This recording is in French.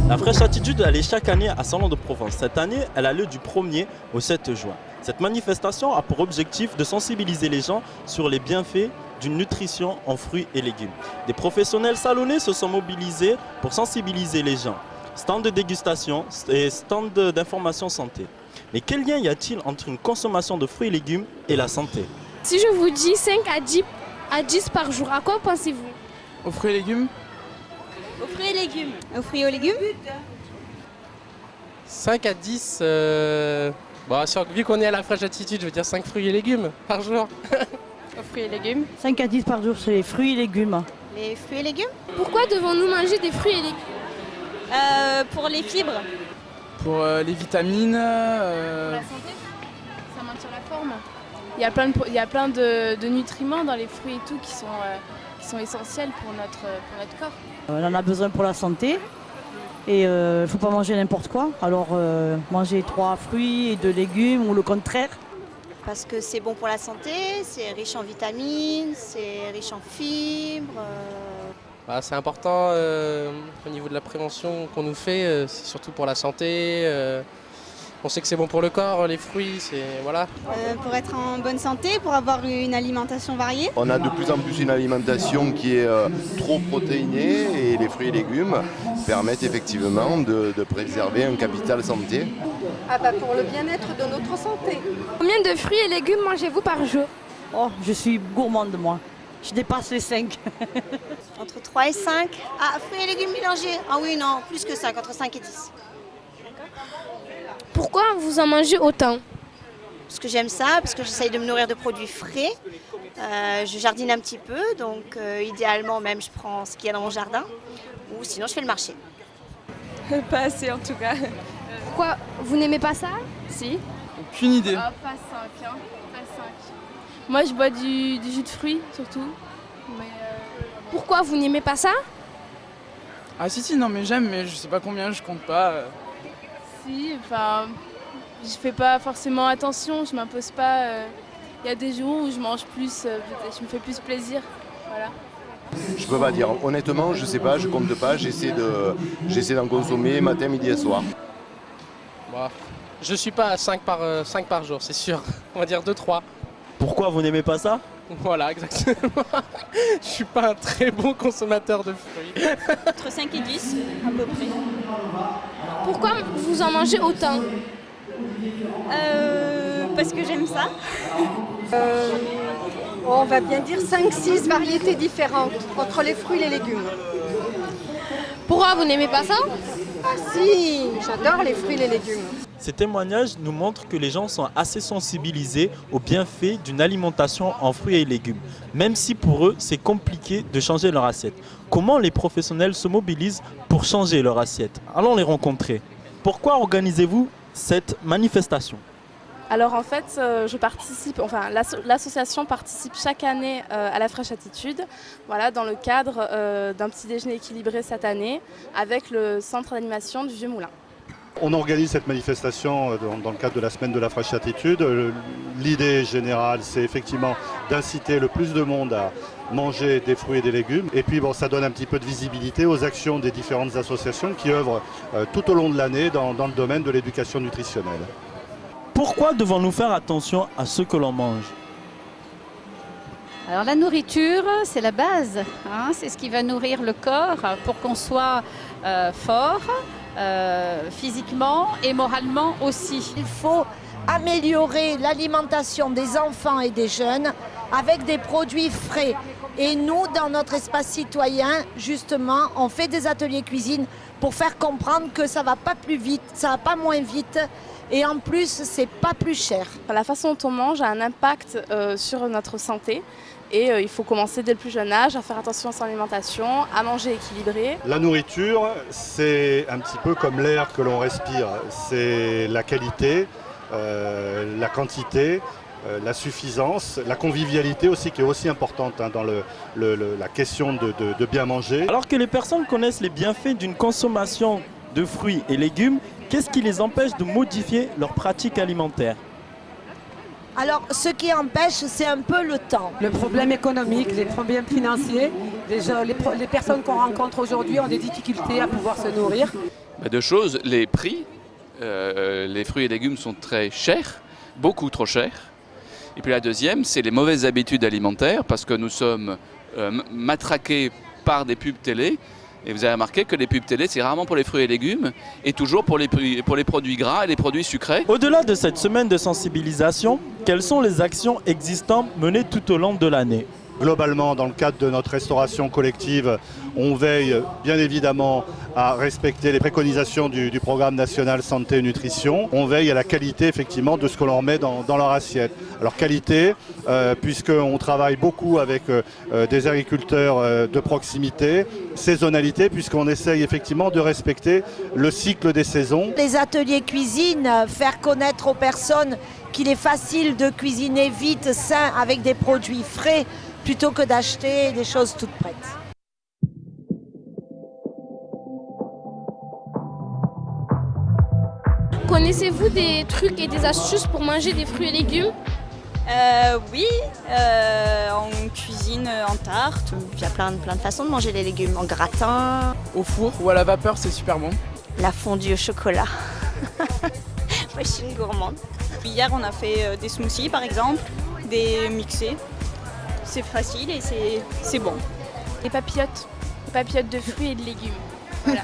La Fraîche Attitude, elle est chaque année à Salon-de-Provence. Cette année, elle a lieu du 1er au 7 juin. Cette manifestation a pour objectif de sensibiliser les gens sur les bienfaits d'une nutrition en fruits et légumes. Des professionnels salonnés se sont mobilisés pour sensibiliser les gens. Stand de dégustation et stand d'information santé. Mais quel lien y a-t-il entre une consommation de fruits et légumes et la santé? Si je vous dis 5 à 10 par jour, à quoi pensez-vous? Aux fruits et légumes. Aux fruits et légumes. Aux fruits et légumes. 5 à 10, vu qu'on est à la Fraîche Attitude, je veux dire 5 fruits et légumes par jour. Aux fruits et légumes. 5 à 10 par jour, c'est les fruits et légumes. Les fruits et légumes. Pourquoi devons-nous manger des fruits et légumes? Pour les fibres. Pour les vitamines. Pour la santé, ça maintient la forme. Il y a plein de nutriments dans les fruits et tout qui sont essentiels pour notre corps. On en a besoin pour la santé et il ne faut pas manger n'importe quoi. Alors manger 3 fruits et 2 légumes ou le contraire. Parce que c'est bon pour la santé, c'est riche en vitamines, c'est riche en fibres. C'est important au niveau de la prévention qu'on nous fait, c'est surtout pour la santé. On sait que c'est bon pour le corps, les fruits, c'est voilà. Pour être en bonne santé, pour avoir une alimentation variée. On a de plus en plus une alimentation qui est trop protéinée et les fruits et légumes permettent effectivement de préserver un capital santé. Pour le bien-être de notre santé. Combien de fruits et légumes mangez-vous par jour? Oh, je suis gourmande moi. Je dépasse les 5. Entre 3 et 5. Fruits et légumes mélangés. Ah oui, non, plus que 5, entre 5 et 10. Pourquoi vous en mangez autant? Parce que j'aime ça, parce que j'essaye de me nourrir de produits frais. Je jardine un petit peu, donc idéalement même je prends ce qu'il y a dans mon jardin. Ou sinon je fais le marché. Pas assez en tout cas. Pourquoi vous n'aimez pas ça? Si. Aucune idée. Pas 5, hein. Pas 5. Moi je bois du jus de fruits surtout. Mais, pourquoi vous n'aimez pas ça? Ah si, non mais j'aime, mais je sais pas combien, je compte pas. Si, je fais pas forcément attention, je m'impose pas. Il y a des jours où je mange plus, je me fais plus plaisir. Voilà. Je peux pas dire. Honnêtement, je sais pas, je compte pas, j'essaie d'en consommer matin, midi et soir. Je suis pas à 5 par jour, c'est sûr. On va dire 2-3. Pourquoi vous n'aimez pas ça? Voilà, exactement. Je suis pas un très bon consommateur de fruits. Entre 5 et 10, à peu près. Pourquoi vous en mangez autant? Parce que j'aime ça. On va bien dire 5-6 variétés différentes entre les fruits et les légumes. Pourquoi vous n'aimez pas ça? Ah si, j'adore les fruits et les légumes. Ces témoignages nous montrent que les gens sont assez sensibilisés aux bienfaits d'une alimentation en fruits et légumes, même si pour eux c'est compliqué de changer leur assiette. Comment les professionnels se mobilisent pour changer leur assiette? Allons les rencontrer. Pourquoi organisez-vous cette manifestation? Alors en fait, l'association participe chaque année à la Fraîche Attitude, voilà, dans le cadre d'un petit déjeuner équilibré cette année avec le centre d'animation du Vieux Moulin. On organise cette manifestation dans le cadre de la semaine de la Fraîche Attitude. L'idée générale, c'est effectivement d'inciter le plus de monde à manger des fruits et des légumes. Et puis ça donne un petit peu de visibilité aux actions des différentes associations qui œuvrent tout au long de l'année dans le domaine de l'éducation nutritionnelle. Pourquoi devons-nous faire attention à ce que l'on mange? Alors la nourriture, c'est la base, hein, c'est ce qui va nourrir le corps pour qu'on soit fort, physiquement et moralement aussi. Il faut améliorer l'alimentation des enfants et des jeunes avec des produits frais. Et nous, dans notre espace citoyen, justement, on fait des ateliers cuisine pour faire comprendre que ça ne va pas plus vite, ça ne va pas moins vite. Et en plus, c'est pas plus cher. La façon dont on mange a un impact sur notre santé. Et il faut commencer dès le plus jeune âge à faire attention à son alimentation, à manger équilibré. La nourriture, c'est un petit peu comme l'air que l'on respire. C'est la qualité, la quantité, la suffisance, la convivialité aussi qui est aussi importante dans la question de bien manger. Alors que les personnes connaissent les bienfaits d'une consommation de fruits et légumes, qu'est-ce qui les empêche de modifier leurs pratiques alimentaires? Alors, ce qui empêche, c'est un peu le temps. Le problème économique, les problèmes financiers Les personnes qu'on rencontre aujourd'hui ont des difficultés à pouvoir se nourrir. Deux choses, les prix, les fruits et légumes sont très chers, beaucoup trop chers. Et puis la deuxième, c'est les mauvaises habitudes alimentaires parce que nous sommes matraqués par des pubs télé. Et vous avez remarqué que les pubs télé, c'est rarement pour les fruits et légumes et toujours pour les produits gras et les produits sucrés. Au-delà de cette semaine de sensibilisation, quelles sont les actions existantes menées tout au long de l'année ? Globalement, dans le cadre de notre restauration collective, on veille bien évidemment à respecter les préconisations du programme national santé et nutrition. On veille à la qualité effectivement de ce que l'on met dans leur assiette. Alors qualité, puisqu'on travaille beaucoup avec des agriculteurs de proximité. Saisonnalité, puisqu'on essaye effectivement de respecter le cycle des saisons. Les ateliers cuisine, faire connaître aux personnes qu'il est facile de cuisiner vite, sain, avec des produits frais, plutôt que d'acheter des choses toutes prêtes. Connaissez-vous des trucs et des astuces pour manger des fruits et légumes ? Oui, on cuisine en tarte. Il y a plein de façons de manger les légumes. En gratin. Au four ou à la vapeur, c'est super bon. La fondue au chocolat. Moi, je suis une gourmande. Hier, on a fait des smoothies, par exemple, des mixés. C'est facile et c'est bon. Les papillotes de fruits et de légumes. Voilà.